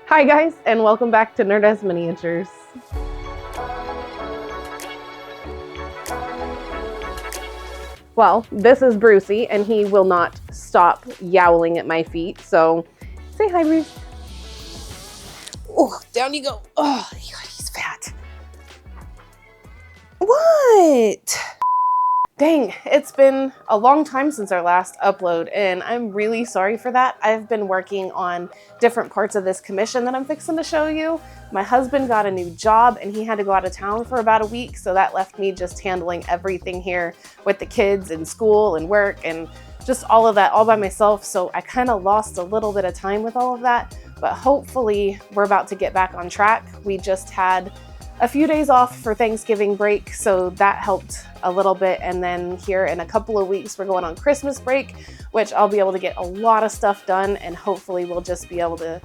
Hi guys, and welcome back to Nerdess Miniatures. Well, this is Brucey, and he will not stop yowling at my feet, so say hi, Bruce. Oh, down you go. Oh, God, he's fat. What? Dang, it's been a long time since our last upload, and I'm really sorry for that. I've been working on different parts of this commission that I'm fixing to show you. My husband got a new job, and he had to go out of town for about a week, so that left me just handling everything here with the kids and school and work and just all of that all by myself, so I kind of lost a little bit of time with all of that, but hopefully we're about to get back on track. We just had a few days off for Thanksgiving break, so that helped a little bit. And then here in a couple of weeks, we're going on Christmas break, which I'll be able to get a lot of stuff done, and hopefully we'll just be able to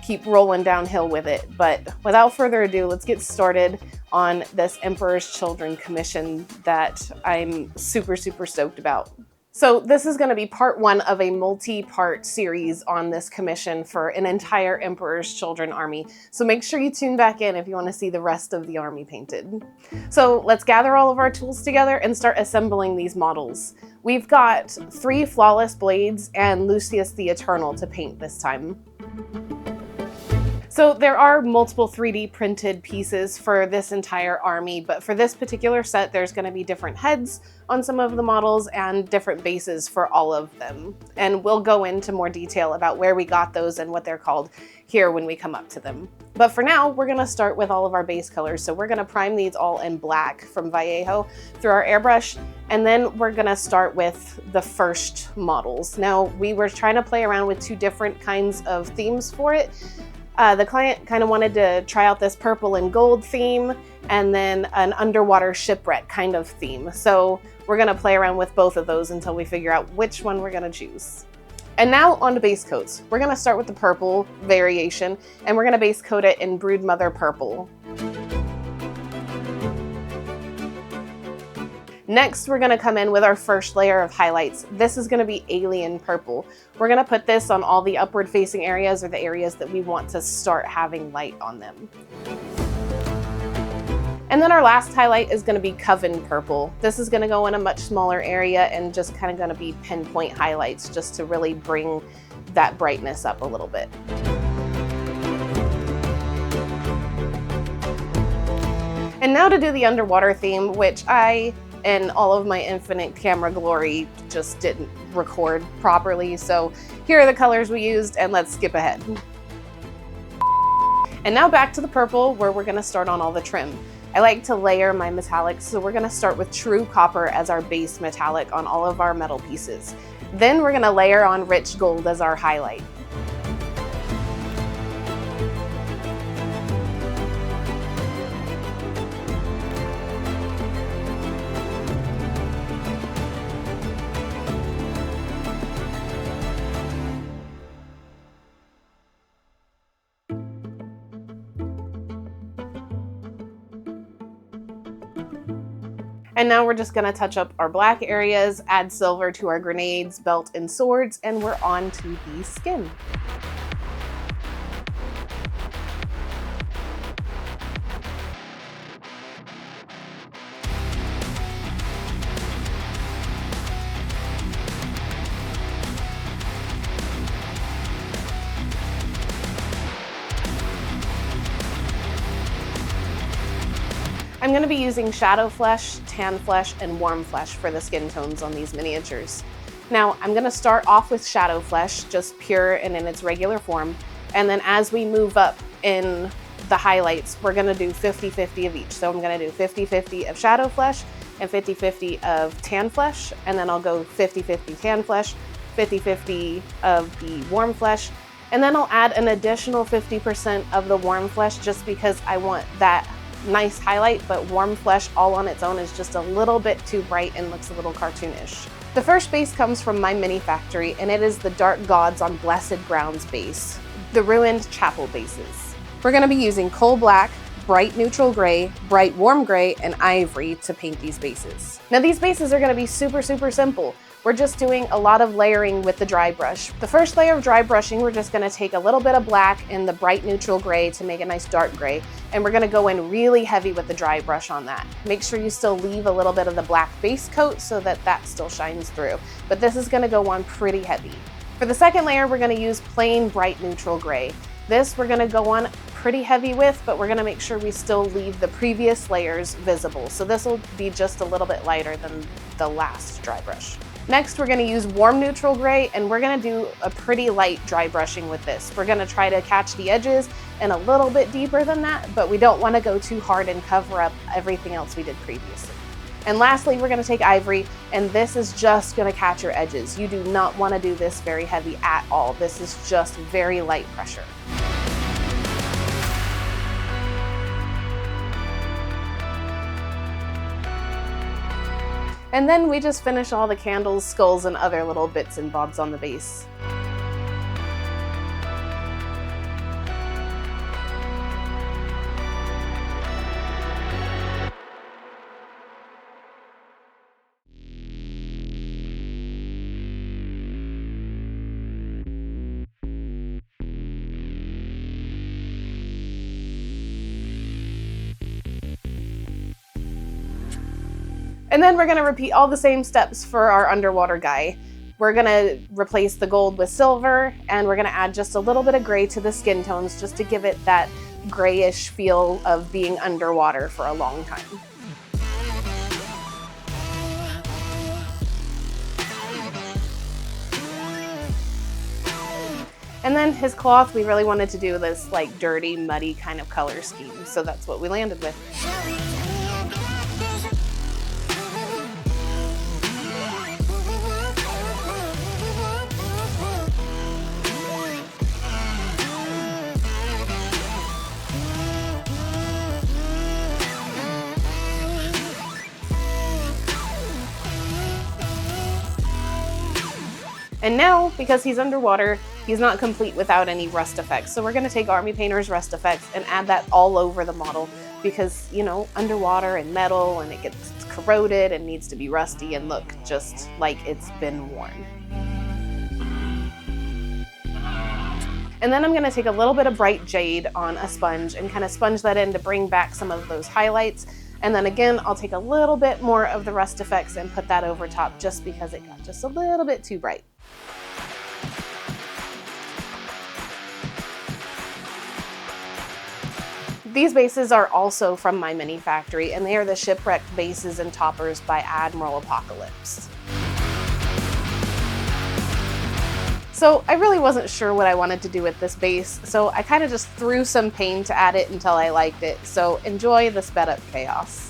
keep rolling downhill with it. But without further ado, let's get started on this Emperor's Children commission that I'm super stoked about. So this is going to be part one of a multi-part series on this commission for an entire Emperor's Children army. So make sure you tune back in if you want to see the rest of the army painted. So let's gather all of our tools together and start assembling these models. We've got 3 flawless blades and Lucius the Eternal to paint this time. So there are multiple 3D printed pieces for this entire army, but for this particular set, there's going to be different heads on some of the models and different bases for all of them. And we'll go into more detail about where we got those and what they're called here when we come up to them. But for now, we're going to start with all of our base colors. So we're going to prime these all in black from Vallejo through our airbrush, and then we're going to start with the first models. Now, we were trying to play around with 2 different kinds of themes for it. The client kind of wanted to try out this purple and gold theme and then an underwater shipwreck kind of theme. So we're going to play around with both of those until we figure out which one we're going to choose. And now on to base coats. We're going to start with the purple variation, and we're going to base coat it in Broodmother Purple. Next, we're going to come in with our first layer of highlights. This is going to be Alien Purple. We're going to put this on all the upward facing areas, or the areas that we want to start having light on them. And then our last highlight is going to be Coven Purple. This is going to go in a much smaller area and just kind of going to be pinpoint highlights just to really bring that brightness up a little bit. And now to do the underwater theme, which I, in all of my infinite camera glory, just didn't record properly. So here are the colors we used, and let's skip ahead. And now back to the purple, where we're going to start on all the trim. I like to layer my metallics, so we're going to start with True Copper as our base metallic on all of our metal pieces. Then we're going to layer on Rich Gold as our highlight. And now we're just going to touch up our black areas, add silver to our grenades, belt, and swords, and we're on to the skin. I'm going to be using Shadow Flesh, Tan Flesh, and Warm Flesh for the skin tones on these miniatures. Now, I'm going to start off with Shadow Flesh, just pure and in its regular form, and then as we move up in the highlights, we're going to do 50-50 of each. So I'm going to do 50-50 of Shadow Flesh and 50-50 of Tan Flesh, and then I'll go 50-50 Tan Flesh, 50-50 of the Warm Flesh, and then I'll add an additional 50% of the Warm Flesh just because I want that nice highlight, but Warm Flesh all on its own is just a little bit too bright and looks a little cartoonish. The first base comes from my mini factory, and it is the Dark Gods on Blessed Grounds base, the Ruined Chapel bases. We're going to be using Coal Black, Bright Neutral Gray, Bright Warm Gray, and Ivory to paint these bases. Now these bases are going to be super simple. we're just doing a lot of layering with the dry brush. The first layer of dry brushing, we're just gonna take a little bit of black and the bright neutral gray to make a nice dark gray, and we're gonna go in really heavy with the dry brush on that. Make sure you still leave a little bit of the black base coat so that that still shines through, but this is gonna go on pretty heavy. For the second layer, we're gonna use plain bright neutral gray. This we're gonna go on pretty heavy with, but we're gonna make sure we still leave the previous layers visible. So this will be just a little bit lighter than the last dry brush. Next, we're gonna use warm neutral gray, and we're gonna do a pretty light dry brushing with this. We're gonna try to catch the edges and a little bit deeper than that, but we don't wanna go too hard and cover up everything else we did previously. And lastly, we're gonna take ivory, and this is just gonna catch your edges. You do not wanna do this very heavy at all. This is just very light pressure. And then we just finish all the candles, skulls, and other little bits and bobs on the base. And then we're gonna repeat all the same steps for our underwater guy. We're gonna replace the gold with silver, and we're gonna add just a little bit of gray to the skin tones just to give it that grayish feel of being underwater for a long time. And then his cloth, we really wanted to do this like dirty, muddy kind of color scheme, so that's what we landed with. And now, because he's underwater, he's not complete without any rust effects. So we're gonna take Army Painter's rust effects and add that all over the model because, you know, underwater and metal, and it gets corroded and needs to be rusty and look just like it's been worn. And then I'm gonna take a little bit of bright jade on a sponge and kind of sponge that in to bring back some of those highlights. And then again, I'll take a little bit more of the rust effects and put that over top just because it got just a little bit too bright. These bases are also from my mini factory, and they are the shipwrecked bases and toppers by Admiral Apocalypse. So I really wasn't sure what I wanted to do with this base, so I kind of just threw some paint to add it until I liked it. So enjoy the sped up chaos.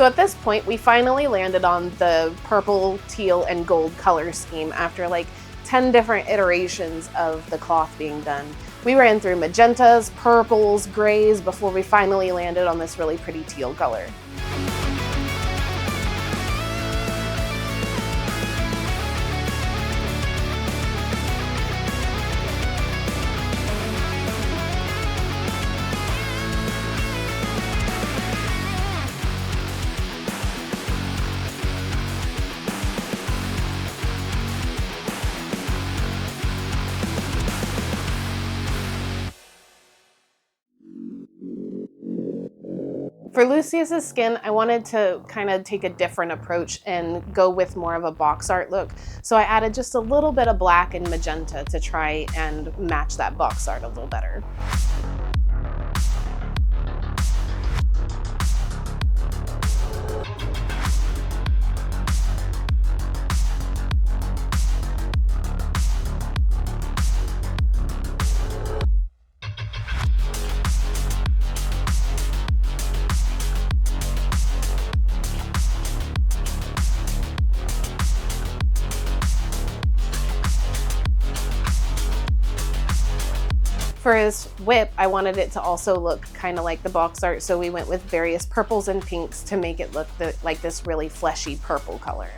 So at this point, we finally landed on the purple, teal, and gold color scheme after like 10 different iterations of the cloth being done. We ran through magentas, purples, grays before we finally landed on this really pretty teal color. For Lucius's skin, I wanted to kind of take a different approach and go with more of a box art look. So I added just a little bit of black and magenta to try and match that box art a little better. For his whip, I wanted it to also look kind of like the box art, so we went with various purples and pinks to make it look like this really fleshy purple color.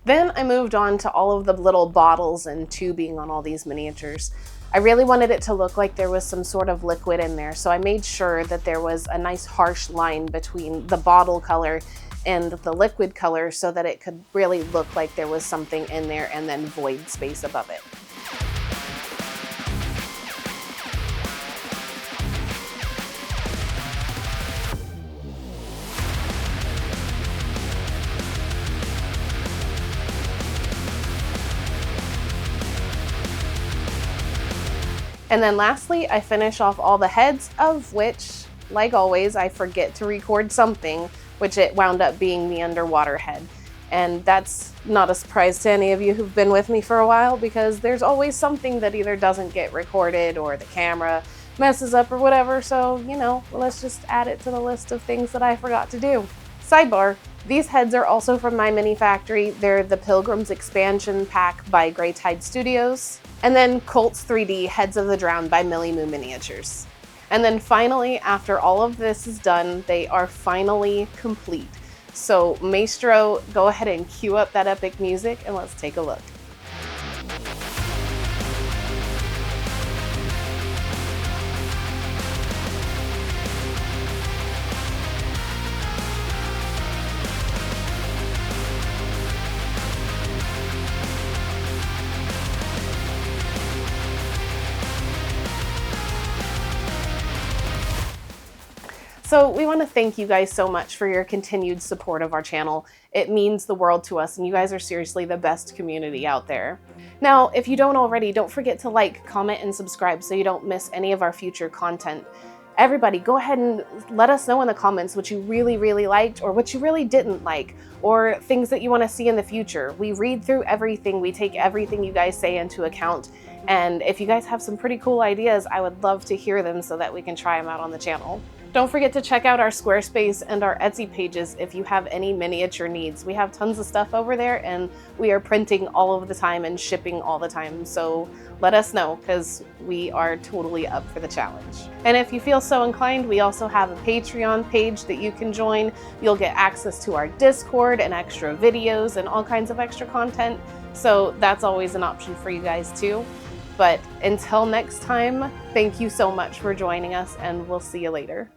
Then I moved on to all of the little bottles and tubing on all these miniatures. I really wanted it to look like there was some sort of liquid in there, so I made sure that there was a nice harsh line between the bottle color and the liquid color so that it could really look like there was something in there and then void space above it. And then lastly, I finish off all the heads, of which, like always, I forget to record something, which it wound up being the underwater head. And that's not a surprise to any of you who've been with me for a while, because there's always something that either doesn't get recorded or the camera messes up or whatever, so, you know, let's just add it to the list of things that I forgot to do. Sidebar, these heads are also from my mini factory. They're the Pilgrim's Expansion Pack by Grey Tide Studios. And then Colt's 3D Heads of the Drowned by Millie Moo Miniatures. And then finally, after all of this is done, they are finally complete. So Maestro, go ahead and cue up that epic music and let's take a look. So we want to thank you guys so much for your continued support of our channel. It means the world to us, and you guys are seriously the best community out there. Now, if you don't already, don't forget to like, comment, and subscribe so you don't miss any of our future content. Everybody, go ahead and let us know in the comments what you really, really liked or what you really didn't like, or things that you want to see in the future. We read through everything. We take everything you guys say into account. And if you guys have some pretty cool ideas, I would love to hear them so that we can try them out on the channel. Don't forget to check out our Squarespace and our Etsy pages if you have any miniature needs. We have tons of stuff over there, and we are printing all of the time and shipping all the time. So let us know, because we are totally up for the challenge. And if you feel so inclined, we also have a Patreon page that you can join. You'll get access to our Discord and extra videos and all kinds of extra content. So that's always an option for you guys too. But until next time, thank you so much for joining us, and we'll see you later.